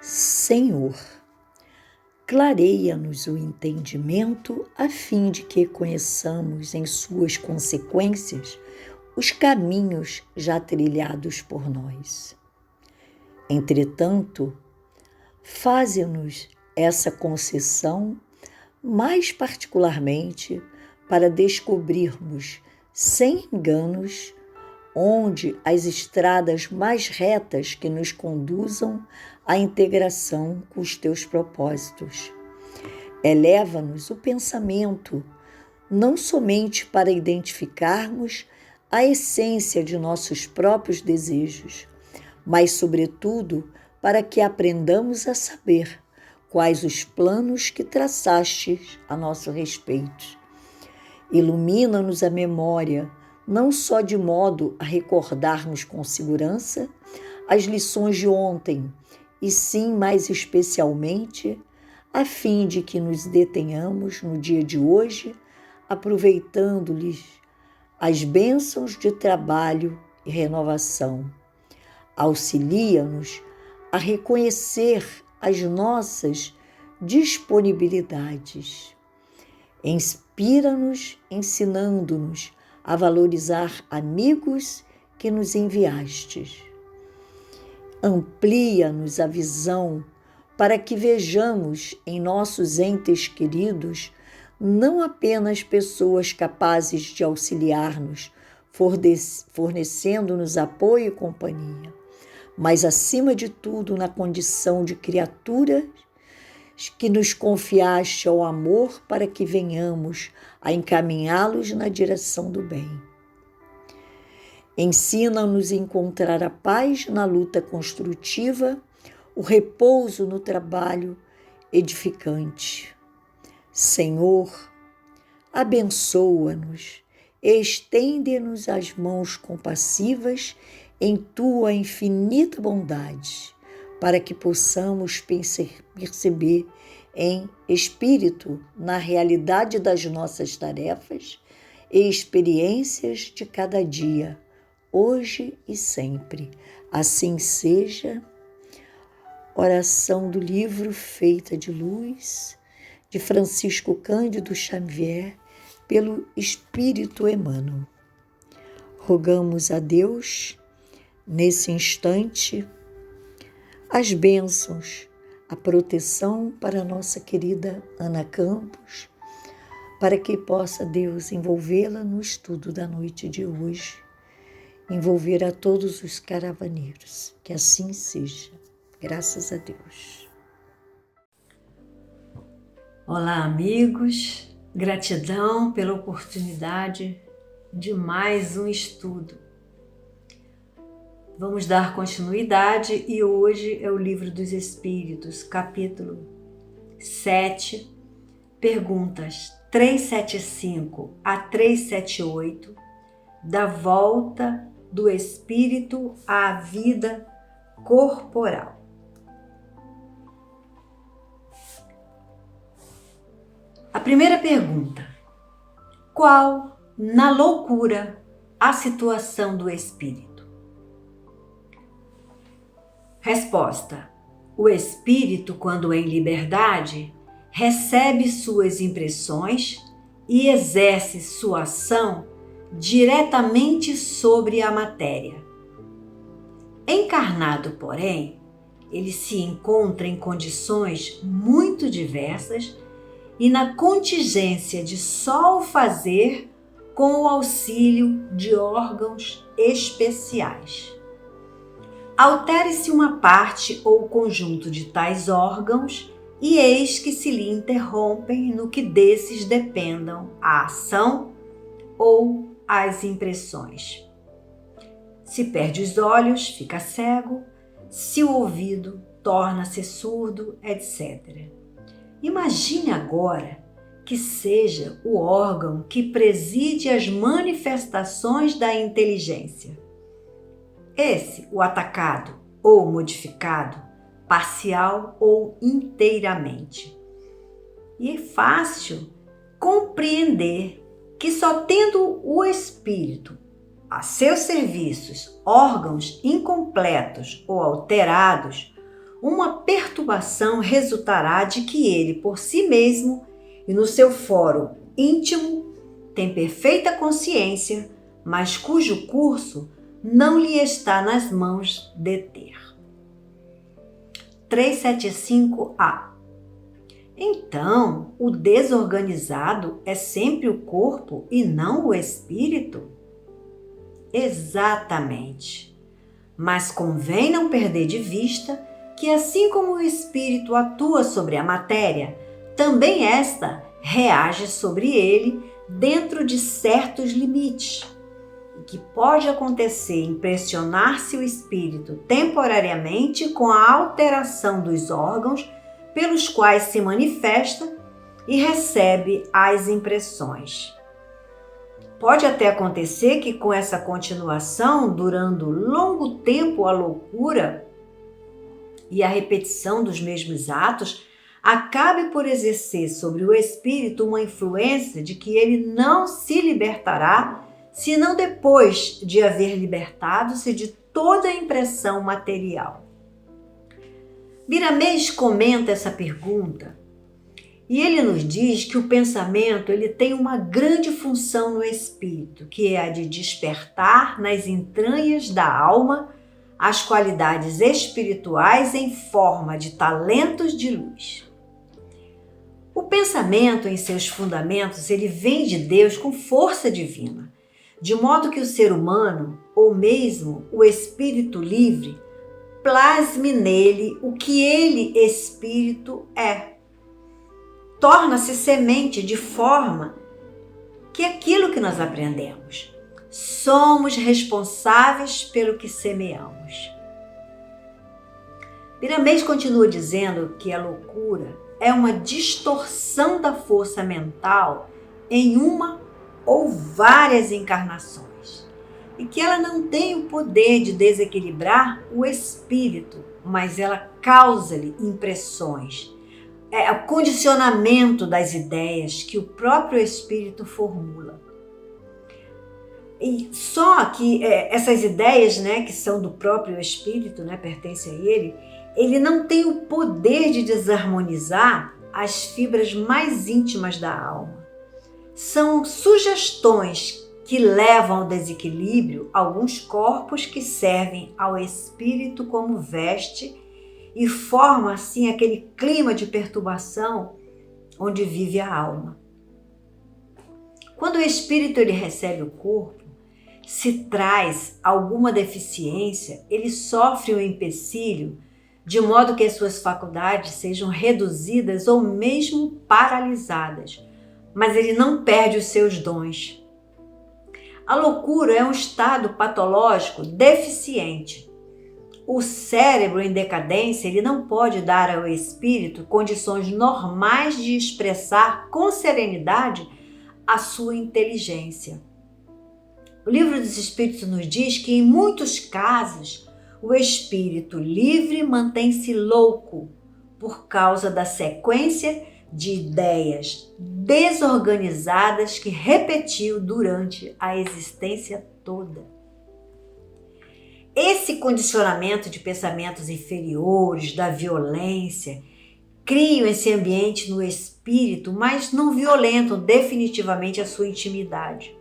Senhor, clareia-nos o entendimento a fim de que conheçamos em suas consequências os caminhos já trilhados por nós. Entretanto, faze-nos essa concessão mais particularmente para descobrirmos sem enganos onde as estradas mais retas que nos conduzam à integração com os teus propósitos. Eleva-nos o pensamento, não somente para identificarmos a essência de nossos próprios desejos, mas, sobretudo, para que aprendamos a saber quais os planos que traçastes a nosso respeito. Ilumina-nos a memória, não só de modo a recordarmos com segurança as lições de ontem, e sim, mais especialmente, a fim de que nos detenhamos no dia de hoje, aproveitando-lhes as bênçãos de trabalho e renovação. Auxilia-nos a reconhecer as nossas disponibilidades. Inspira-nos, ensinando-nos a valorizar amigos que nos enviastes. Amplia-nos a visão para que vejamos em nossos entes queridos não apenas pessoas capazes de auxiliar-nos, fornecendo-nos apoio e companhia, mas, acima de tudo, na condição de criaturas que nos confiaste ao amor para que venhamos a encaminhá-los na direção do bem. Ensina-nos a encontrar a paz na luta construtiva, o repouso no trabalho edificante. Senhor, abençoa-nos, estende-nos as mãos compassivas em tua infinita bondade, para que possamos perceber em espírito na realidade das nossas tarefas e experiências de cada dia, hoje e sempre. Assim seja. Oração do livro Feita de Luz, de Francisco Cândido Xavier, pelo Espírito Emmanuel. Rogamos a Deus, nesse instante, as bênçãos, a proteção para a nossa querida Ana Campos, para que possa Deus envolvê-la no estudo da noite de hoje, envolver a todos os caravaneiros. Que assim seja. Graças a Deus. Olá, amigos. Gratidão pela oportunidade de mais um estudo. Vamos dar continuidade e hoje é o Livro dos Espíritos, capítulo 7, perguntas 375 a 378, da volta do espírito à vida corporal. A primeira pergunta: qual, na loucura, a situação do espírito? Resposta: o espírito, quando em liberdade, recebe suas impressões e exerce sua ação diretamente sobre a matéria. Encarnado, porém, ele se encontra em condições muito diversas e na contingência de só o fazer com o auxílio de órgãos especiais. Altere-se uma parte ou conjunto de tais órgãos e eis que se lhe interrompem no que desses dependam a ação ou as impressões. Se perde os olhos, fica cego, se o ouvido torna-se surdo, etc. Imagine agora que seja o órgão que preside as manifestações da inteligência. Esse, o atacado ou modificado, parcial ou inteiramente. E é fácil compreender que só tendo o espírito a seus serviços órgãos incompletos ou alterados, uma perturbação resultará de que ele, por si mesmo e no seu fórum íntimo, tem perfeita consciência, mas cujo curso não lhe está nas mãos deter. 375A. Então, o desorganizado é sempre o corpo e não o espírito? Exatamente. Mas convém não perder de vista que, assim como o espírito atua sobre a matéria, também esta reage sobre ele dentro de certos limites. O que pode acontecer impressionar-se o espírito temporariamente com a alteração dos órgãos pelos quais se manifesta e recebe as impressões. Pode até acontecer que, com essa continuação, durando longo tempo a loucura e a repetição dos mesmos atos, acabe por exercer sobre o espírito uma influência de que ele não se libertará, senão depois de haver libertado-se de toda a impressão material. Biramês comenta essa pergunta e ele nos diz que o pensamento ele tem uma grande função no espírito, que é a de despertar nas entranhas da alma as qualidades espirituais em forma de talentos de luz. O pensamento, em seus fundamentos, ele vem de Deus com força divina, de modo que o ser humano, ou mesmo o espírito livre, plasme nele o que ele, espírito, é. Torna-se semente de forma que aquilo que nós aprendemos. Somos responsáveis pelo que semeamos. Biramês continua dizendo que a loucura é uma distorção da força mental em uma ou várias encarnações e que ela não tem o poder de desequilibrar o espírito, mas ela causa-lhe impressões, o condicionamento das ideias que o próprio espírito formula. E só que essas ideias, que são do próprio espírito, pertencem a ele não tem o poder de desarmonizar as fibras mais íntimas da alma. São sugestões que levam ao desequilíbrio alguns corpos que servem ao espírito como veste e forma assim aquele clima de perturbação onde vive a alma. Quando o espírito ele recebe o corpo, se traz alguma deficiência, ele sofre um empecilho de modo que as suas faculdades sejam reduzidas ou mesmo paralisadas, mas ele não perde os seus dons. A loucura é um estado patológico deficiente. O cérebro em decadência ele não pode dar ao espírito condições normais de expressar com serenidade a sua inteligência. O Livro dos Espíritos nos diz que, em muitos casos, o espírito livre mantém-se louco por causa da sequência de ideias desorganizadas que repetiu durante a existência toda. Esse condicionamento de pensamentos inferiores, da violência, criam esse ambiente no espírito, mas não violentam definitivamente a sua intimidade.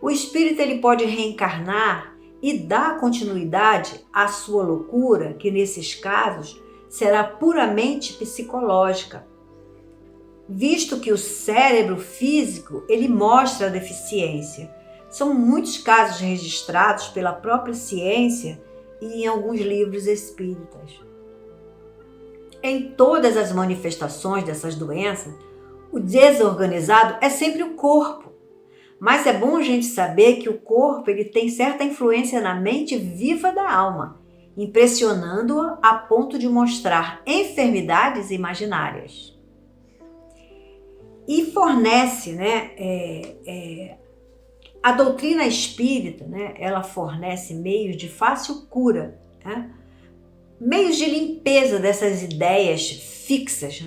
O espírito ele pode reencarnar e dar continuidade à sua loucura, que nesses casos será puramente psicológica, visto que o cérebro físico ele mostra a deficiência. São muitos casos registrados pela própria ciência e em alguns livros espíritas. Em todas as manifestações dessas doenças, o desorganizado é sempre o corpo. Mas é bom a gente saber que o corpo ele tem certa influência na mente viva da alma, impressionando-a a ponto de mostrar enfermidades imaginárias. E fornece, a doutrina espírita, ela fornece meios de fácil cura, meios de limpeza dessas ideias fixas,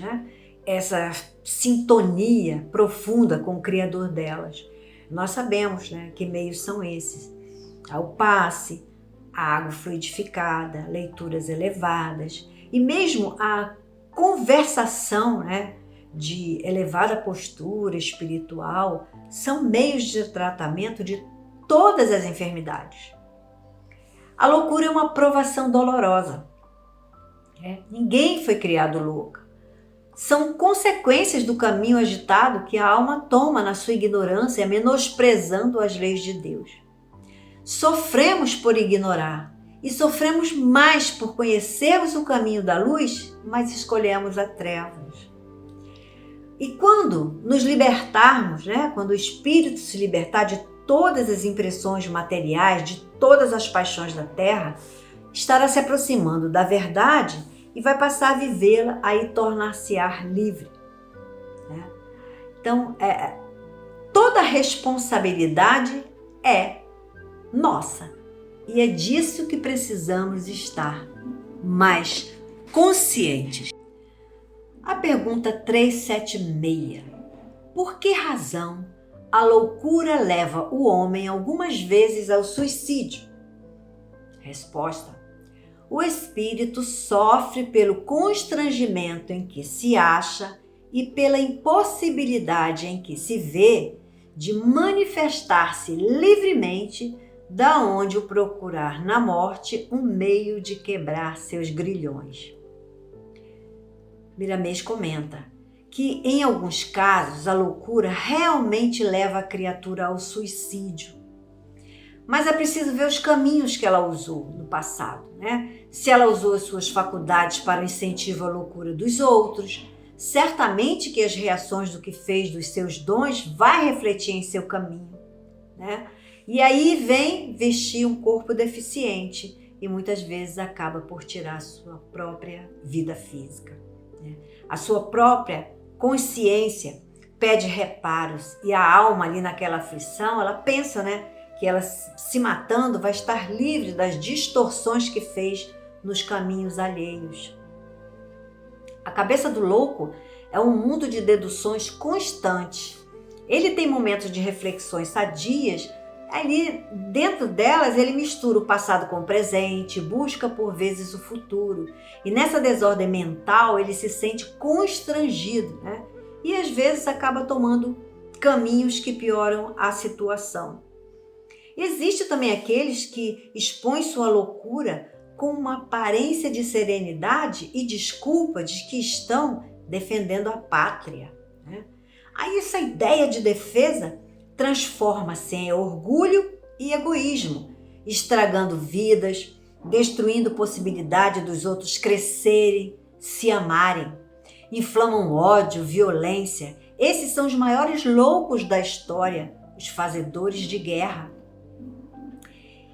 essa sintonia profunda com o Criador delas. Nós sabemos que meios são esses: o passe, a água fluidificada, leituras elevadas e mesmo a conversação, né, de elevada postura espiritual são meios de tratamento de todas as enfermidades. A loucura é uma provação dolorosa. Ninguém foi criado louco. São consequências do caminho agitado que a alma toma na sua ignorância, menosprezando as leis de Deus. Sofremos por ignorar e sofremos mais por conhecermos o caminho da luz, mas escolhemos a trevas. E quando nos libertarmos, quando o espírito se libertar de todas as impressões materiais, de todas as paixões da terra, estará se aproximando da verdade e vai passar a vivê-la, aí tornar-se-á livre. Então, toda responsabilidade é nossa. E é disso que precisamos estar mais conscientes. A pergunta 376. Por que razão a loucura leva o homem algumas vezes ao suicídio? Resposta. O espírito sofre pelo constrangimento em que se acha e pela impossibilidade em que se vê de manifestar-se livremente, da onde o procurar na morte um meio de quebrar seus grilhões. Miramês comenta que, em alguns casos, a loucura realmente leva a criatura ao suicídio. Mas é preciso ver os caminhos que ela usou no passado, Se ela usou as suas faculdades para o incentivo à loucura dos outros, certamente que as reações do que fez dos seus dons vai refletir em seu caminho, E aí vem vestir um corpo deficiente e muitas vezes acaba por tirar a sua própria vida física. A sua própria consciência pede reparos e a alma ali naquela aflição, ela pensa, que ela se matando vai estar livre das distorções que fez nos caminhos alheios. A cabeça do louco é um mundo de deduções constantes. Ele tem momentos de reflexões sadias. Ali, dentro delas, ele mistura o passado com o presente, busca por vezes o futuro. E nessa desordem mental, ele se sente constrangido, E às vezes acaba tomando caminhos que pioram a situação. Existe também aqueles que expõem sua loucura com uma aparência de serenidade e desculpa de que estão defendendo a pátria. Aí essa ideia de defesa transforma-se em orgulho e egoísmo, estragando vidas, destruindo possibilidade dos outros crescerem, se amarem. Inflamam ódio, violência. Esses são os maiores loucos da história, os fazedores de guerra.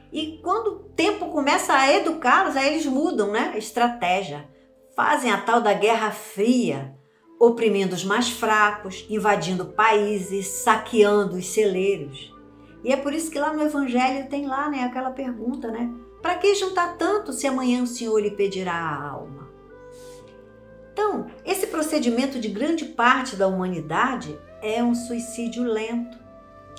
E quando o tempo começa a educá-los, aí eles mudam, a estratégia. Fazem a tal da Guerra Fria, oprimindo os mais fracos, invadindo países, saqueando os celeiros. E é por isso que lá no Evangelho tem lá, aquela pergunta, para que juntar tanto se amanhã o Senhor lhe pedirá a alma? Então, esse procedimento de grande parte da humanidade é um suicídio lento,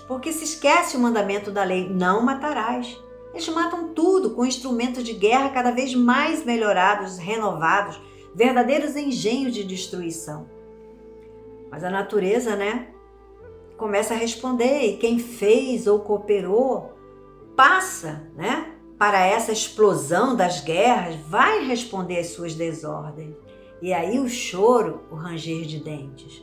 porque se esquece o mandamento da lei, não matarás. Eles matam tudo com instrumentos de guerra cada vez mais melhorados, renovados, verdadeiros engenhos de destruição. Mas a natureza, começa a responder, e quem fez ou cooperou passa, para essa explosão das guerras, vai responder às suas desordens. E aí o choro, o ranger de dentes.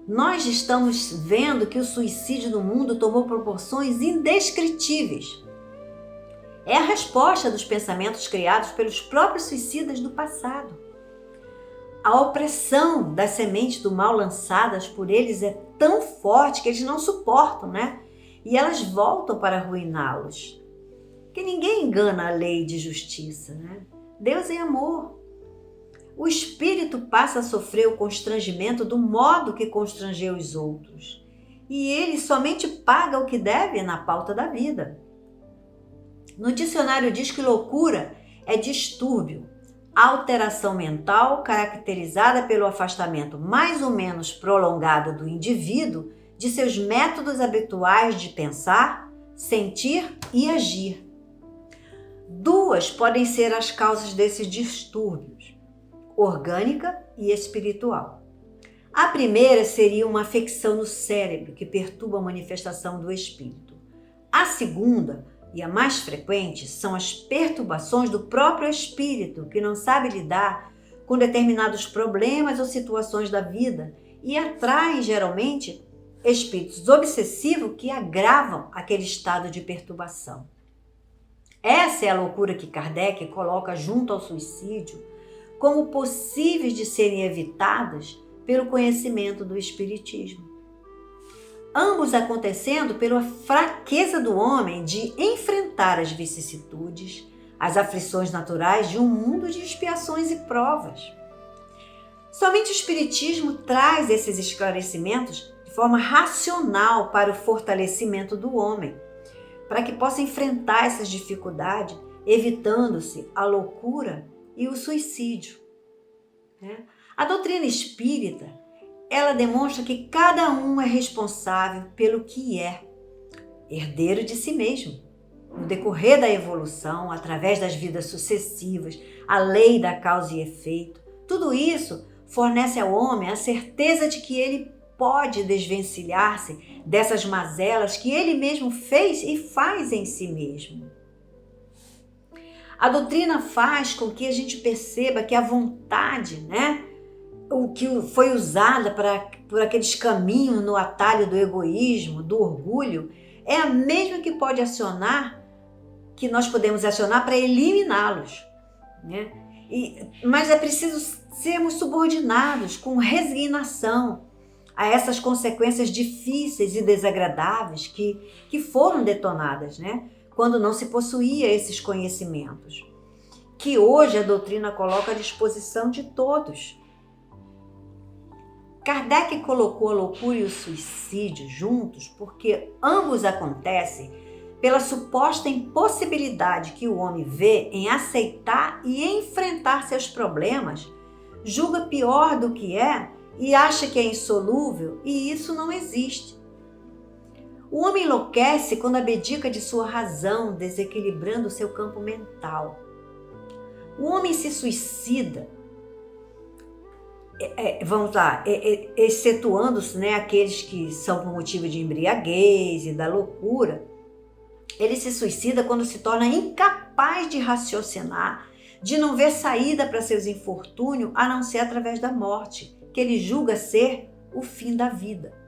Nós estamos vendo que o suicídio no mundo tomou proporções indescritíveis. É a resposta dos pensamentos criados pelos próprios suicidas do passado. A opressão das sementes do mal lançadas por eles é tão forte que eles não suportam, E elas voltam para arruiná-los. Porque ninguém engana a lei de justiça, Deus é amor. O espírito passa a sofrer o constrangimento do modo que constrangeu os outros. E ele somente paga o que deve na pauta da vida. No dicionário diz que loucura é distúrbio, alteração mental caracterizada pelo afastamento mais ou menos prolongado do indivíduo de seus métodos habituais de pensar, sentir e agir. Duas podem ser as causas desses distúrbios: orgânica e espiritual. A primeira seria uma afecção no cérebro que perturba a manifestação do espírito. A segunda, e a mais frequente, são as perturbações do próprio espírito, que não sabe lidar com determinados problemas ou situações da vida e atrai, geralmente, espíritos obsessivos que agravam aquele estado de perturbação. Essa é a loucura que Kardec coloca junto ao suicídio como possíveis de serem evitadas pelo conhecimento do Espiritismo. Ambos acontecendo pela fraqueza do homem de enfrentar as vicissitudes, as aflições naturais de um mundo de expiações e provas. Somente o Espiritismo traz esses esclarecimentos de forma racional para o fortalecimento do homem, para que possa enfrentar essas dificuldades, evitando-se a loucura e o suicídio. A doutrina espírita, ela demonstra que cada um é responsável pelo que é, herdeiro de si mesmo. No decorrer da evolução, através das vidas sucessivas, a lei da causa e efeito, tudo isso fornece ao homem a certeza de que ele pode desvencilhar-se dessas mazelas que ele mesmo fez e faz em si mesmo. A doutrina faz com que a gente perceba que a vontade, o que foi usada por aqueles caminhos no atalho do egoísmo, do orgulho, é a mesma que pode acionar, que nós podemos acionar para eliminá-los. Mas é preciso sermos subordinados com resignação a essas consequências difíceis e desagradáveis que foram detonadas, quando não se possuía esses conhecimentos, que hoje a doutrina coloca à disposição de todos. Kardec colocou a loucura e o suicídio juntos porque ambos acontecem pela suposta impossibilidade que o homem vê em aceitar e enfrentar seus problemas, julga pior do que é e acha que é insolúvel, e isso não existe. O homem enlouquece quando abdica de sua razão, desequilibrando o seu campo mental. O homem se suicida, excetuando-se aqueles que são por motivo de embriaguez e da loucura. Ele se suicida quando se torna incapaz de raciocinar, de não ver saída para seus infortúnios a não ser através da morte, que ele julga ser o fim da vida.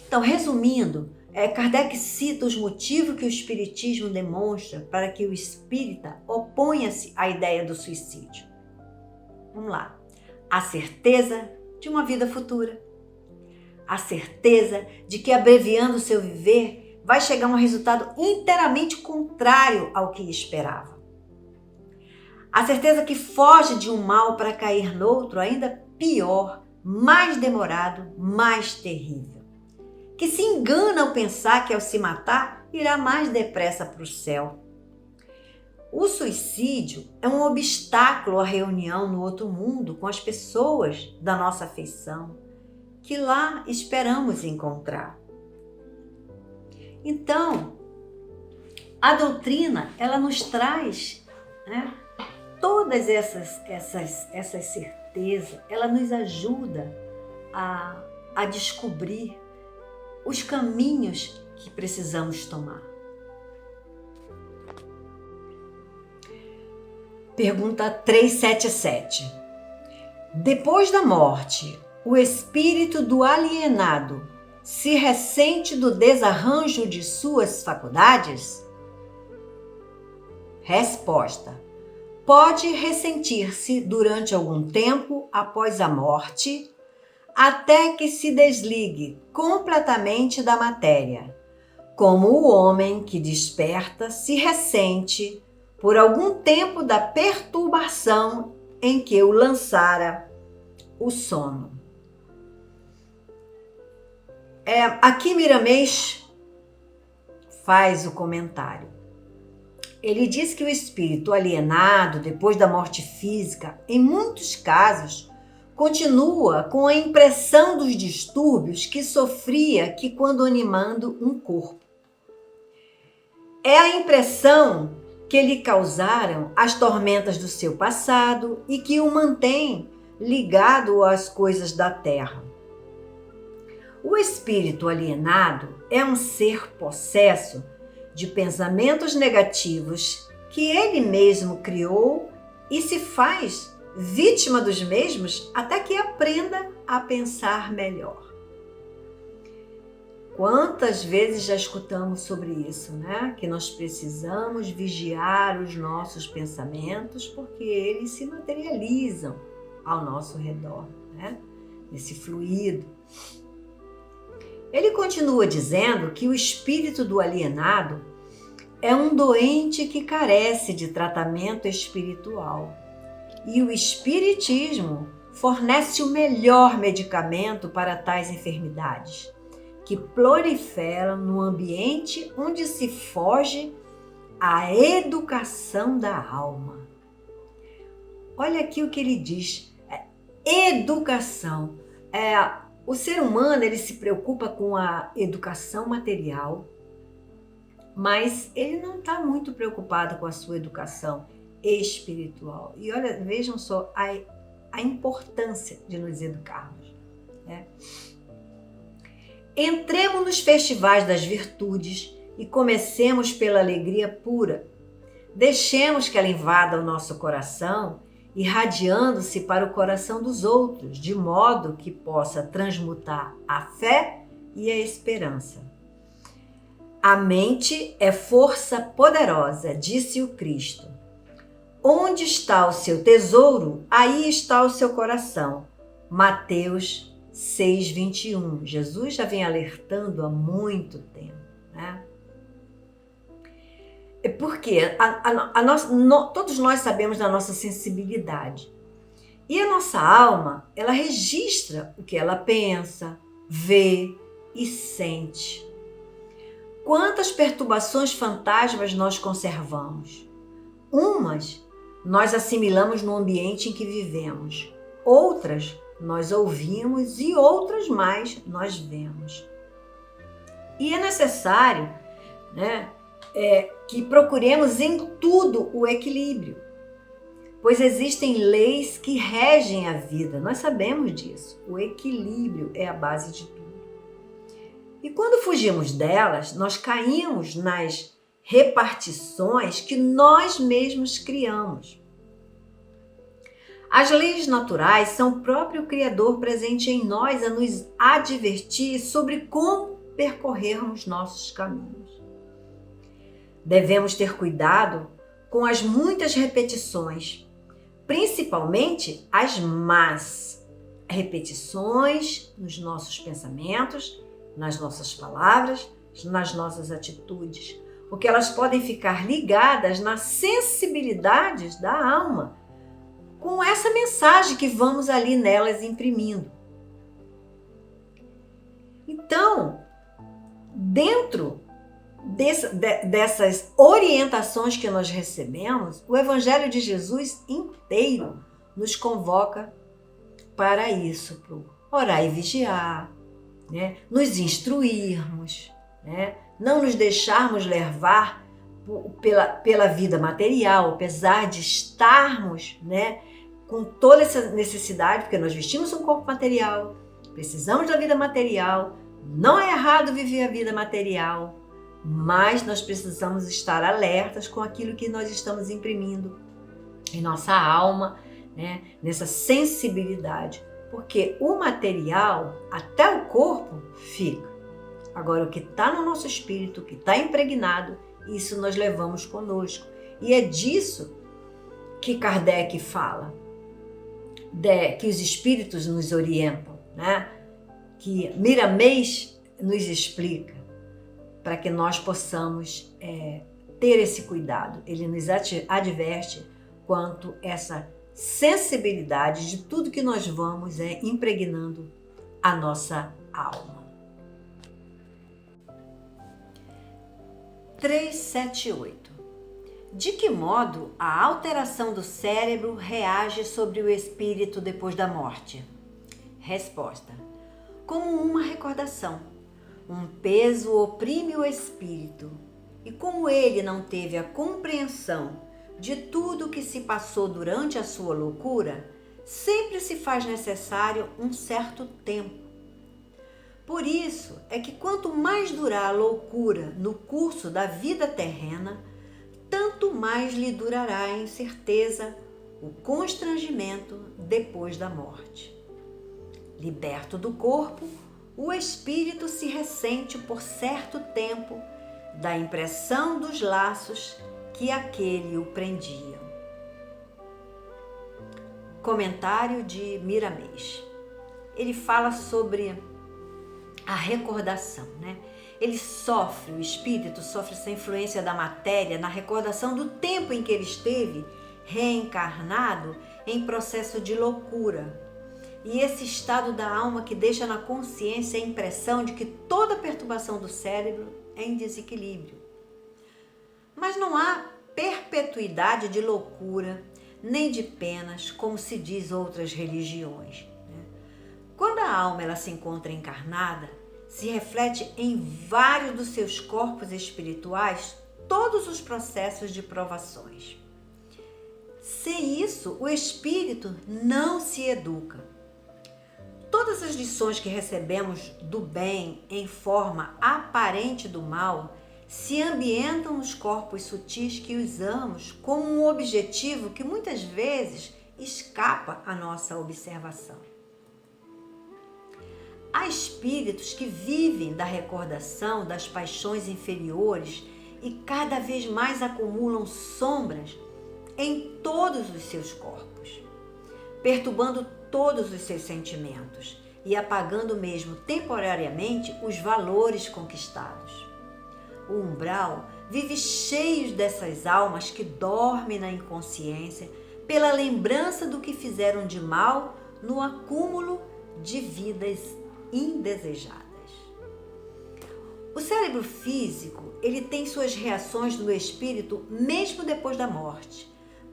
Então, resumindo, Kardec cita os motivos que o Espiritismo demonstra para que o espírita oponha-se à ideia do suicídio. Vamos lá. A certeza de uma vida futura. A certeza de que, abreviando o seu viver, vai chegar a um resultado inteiramente contrário ao que esperava. A certeza que foge de um mal para cair noutro ainda pior, mais demorado, mais terrível. Que se engana ao pensar que, ao se matar, irá mais depressa para o céu. O suicídio é um obstáculo à reunião no outro mundo com as pessoas da nossa afeição, que lá esperamos encontrar. Então, a doutrina, ela nos traz todas essas certezas, ela nos ajuda a descobrir os caminhos que precisamos tomar. Pergunta 377. Depois da morte, o espírito do alienado se ressente do desarranjo de suas faculdades? Resposta. Pode ressentir-se durante algum tempo após a morte, até que se desligue completamente da matéria, como o homem que desperta se ressente por algum tempo da perturbação em que o lançara o sono. Aqui Miramês faz o comentário. Ele diz que o espírito alienado, depois da morte física, em muitos casos, continua com a impressão dos distúrbios que sofria quando animando um corpo. É a impressão que lhe causaram as tormentas do seu passado e que o mantém ligado às coisas da terra. O espírito alienado é um ser possesso de pensamentos negativos que ele mesmo criou e se faz vítima dos mesmos até que aprenda a pensar melhor. Quantas vezes já escutamos sobre isso, né? Que nós precisamos vigiar os nossos pensamentos porque eles se materializam ao nosso redor, né? Nesse fluido. Ele continua dizendo que o espírito do alienado é um doente que carece de tratamento espiritual. E o espiritismo fornece o melhor medicamento para tais enfermidades, que proliferam no ambiente onde se foge à educação da alma. Olha aqui o que ele diz. Educação. O ser humano ele se preocupa com a educação material, mas ele não está muito preocupado com a sua educação espiritual. E olha, vejam só a importância de nos educarmos, né? Entremos nos festivais das virtudes e comecemos pela alegria pura. Deixemos que ela invada o nosso coração, irradiando-se para o coração dos outros, de modo que possa transmutar a fé e a esperança. A mente é força poderosa, disse o Cristo. Onde está o seu tesouro, aí está o seu coração. Mateus 6:21. Jesus já vem alertando há muito tempo, né? É porque todos nós sabemos da nossa sensibilidade. E a nossa alma, ela registra o que ela pensa, vê e sente. Quantas perturbações fantasmas nós conservamos? Umas nós assimilamos no ambiente em que vivemos. Outras nós ouvimos e outras mais nós vemos. E é necessário, né, que procuremos em tudo o equilíbrio, pois existem leis que regem a vida, nós sabemos disso. O equilíbrio é a base de tudo. E quando fugimos delas, nós caímos nas repartições que nós mesmos criamos. As leis naturais são o próprio Criador presente em nós a nos advertir sobre como percorrermos nossos caminhos. Devemos ter cuidado com as muitas repetições, principalmente as más repetições nos nossos pensamentos, nas nossas palavras, nas nossas atitudes, porque elas podem ficar ligadas nas sensibilidades da alma, com essa mensagem que vamos ali nelas imprimindo. Então, dentro dessas orientações que nós recebemos, o Evangelho de Jesus inteiro nos convoca para isso, para orar e vigiar, né? Nos instruirmos, né? Não nos deixarmos levar pela vida material, apesar de estarmos, né, com toda essa necessidade, porque nós vestimos um corpo material, precisamos da vida material, não é errado viver a vida material, mas nós precisamos estar alertas com aquilo que nós estamos imprimindo em nossa alma, né, nessa sensibilidade, porque o material, até o corpo, fica. Agora, o que está no nosso espírito, o que está impregnado, isso nós levamos conosco. E é disso que Kardec fala, que os espíritos nos orientam, né? Que Miramês nos explica, para que nós possamos ter esse cuidado. Ele nos adverte quanto essa sensibilidade de tudo que nós vamos impregnando a nossa alma. 378. De que modo a alteração do cérebro reage sobre o espírito depois da morte? Resposta: como uma recordação. Um peso oprime o espírito E como ele não teve a compreensão de tudo o que se passou durante a sua loucura, sempre se faz necessário um certo tempo. Por isso é que quanto mais durar a loucura no curso da vida terrena, tanto mais lhe durará a incerteza, o constrangimento depois da morte. Liberto do corpo, o espírito se ressente por certo tempo da impressão dos laços que aquele o prendiam. Comentário de Miramês. Ele fala sobre a recordação, né? O espírito sofre essa influência da matéria na recordação do tempo em que ele esteve reencarnado em processo de loucura. E esse estado da alma que deixa na consciência a impressão de que toda perturbação do cérebro é em desequilíbrio. Mas não há perpetuidade de loucura, nem de penas, como se diz outras religiões. Quando a alma ela se encontra encarnada, se reflete em vários dos seus corpos espirituais todos os processos de provações. Sem isso, o espírito não se educa. Todas as lições que recebemos do bem em forma aparente do mal se ambientam nos corpos sutis que usamos como um objetivo que muitas vezes escapa à nossa observação. Há espíritos que vivem da recordação das paixões inferiores e cada vez mais acumulam sombras em todos os seus corpos, perturbando todos os seus sentimentos e apagando mesmo temporariamente os valores conquistados. O umbral vive cheio dessas almas que dormem na inconsciência pela lembrança do que fizeram de mal no acúmulo de vidas indesejadas. O cérebro físico, ele tem suas reações no espírito mesmo depois da morte,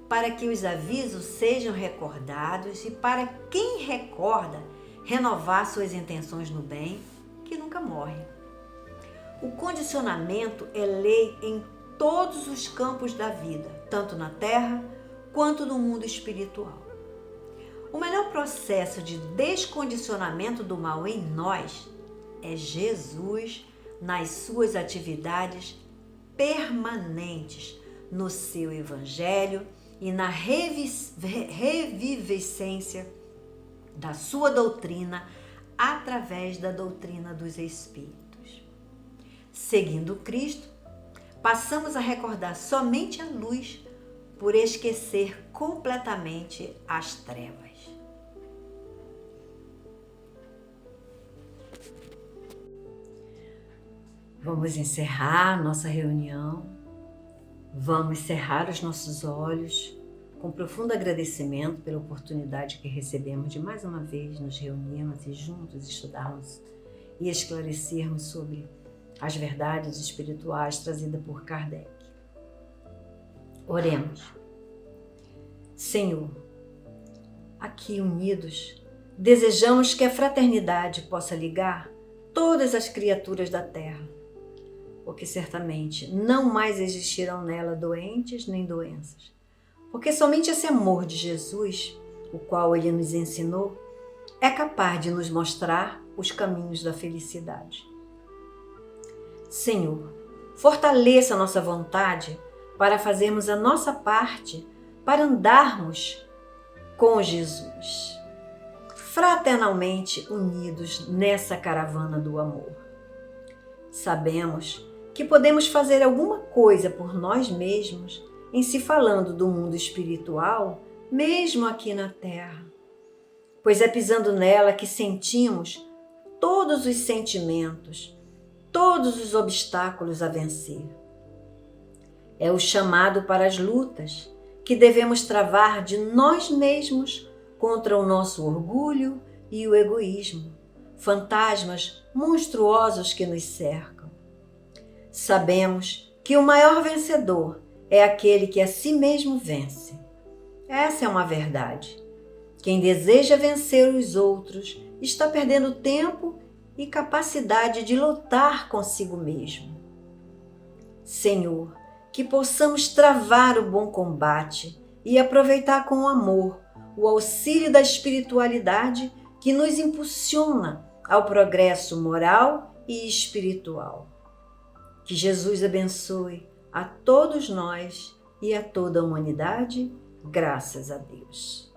para que os avisos sejam recordados e para quem recorda renovar suas intenções no bem, que nunca morre. O condicionamento é lei em todos os campos da vida, tanto na Terra quanto no mundo espiritual. O melhor processo de descondicionamento do mal em nós é Jesus nas suas atividades permanentes, no seu Evangelho e na revivescência da sua doutrina através da doutrina dos Espíritos. Seguindo Cristo, passamos a recordar somente a luz por esquecer completamente as trevas. Vamos encerrar nossa reunião, vamos cerrar os nossos olhos com profundo agradecimento pela oportunidade que recebemos de mais uma vez nos reunirmos e juntos estudarmos e esclarecermos sobre as verdades espirituais trazidas por Kardec. Oremos. Senhor, aqui unidos, desejamos que a fraternidade possa ligar todas as criaturas da Terra, porque certamente não mais existirão nela doentes nem doenças, porque somente esse amor de Jesus, o qual Ele nos ensinou, é capaz de nos mostrar os caminhos da felicidade. Senhor, fortaleça a nossa vontade para fazermos a nossa parte para andarmos com Jesus, fraternalmente unidos nessa caravana do amor. Sabemos que podemos fazer alguma coisa por nós mesmos em se falando do mundo espiritual, mesmo aqui na Terra, pois é pisando nela que sentimos todos os sentimentos, todos os obstáculos a vencer. É o chamado para as lutas que devemos travar de nós mesmos contra o nosso orgulho e o egoísmo, fantasmas monstruosos que nos cercam. Sabemos que o maior vencedor é aquele que a si mesmo vence. Essa é uma verdade. Quem deseja vencer os outros está perdendo tempo e capacidade de lutar consigo mesmo. Senhor, que possamos travar o bom combate e aproveitar com amor o auxílio da espiritualidade que nos impulsiona ao progresso moral e espiritual. Que Jesus abençoe a todos nós e a toda a humanidade, graças a Deus.